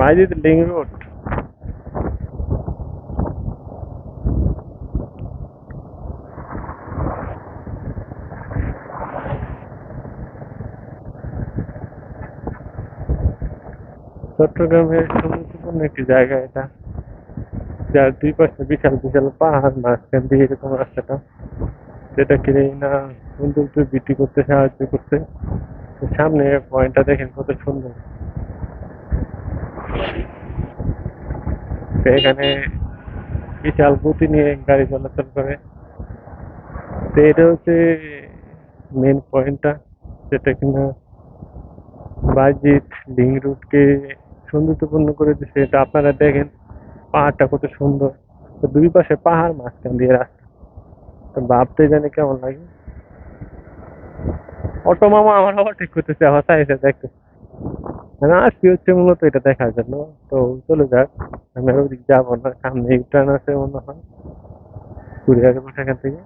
মাইজিদ link road. চট্টগ্রামের সুন্দরবন একটি জায়গা এটা, যার দুই পাশে বিশাল বিশাল পাহাড়, মাঝখান দিয়ে এরকম রাস্তাটা, যেটা কিনে না সৌন্দর্য বৃদ্ধি করতে সাহায্য করছে। সামনে পয়েন্টটা দেখেন কত সুন্দর। এখানে বিশাল গতি নিয়ে গাড়ি চলাচল করে। তো এটা হচ্ছে মেন পয়েন্টটা, যেটা কিনা বাজিত লিং রুটকে সৌন্দর্যপূর্ণ করে দিচ্ছে। এটা আপনারা দেখেন পাহাড়টা কত সুন্দর। তো দুই পাশে পাহাড়, মাঝখান দিয়ে রাস্তা। তো ভাবতে জানি কেমন লাগে। অটো মামা আমার আবার ঠিক করতেছে, আমার চাইছে দেখতে। আমি আসছি হচ্ছে মূলত এটা দেখার জন্য। তো চলে যাক, আমি আর ওদিক যাবো না, সামনে ইউটার্ন আছে মনে হয়, ঘুরে আসবো সেখান থেকে।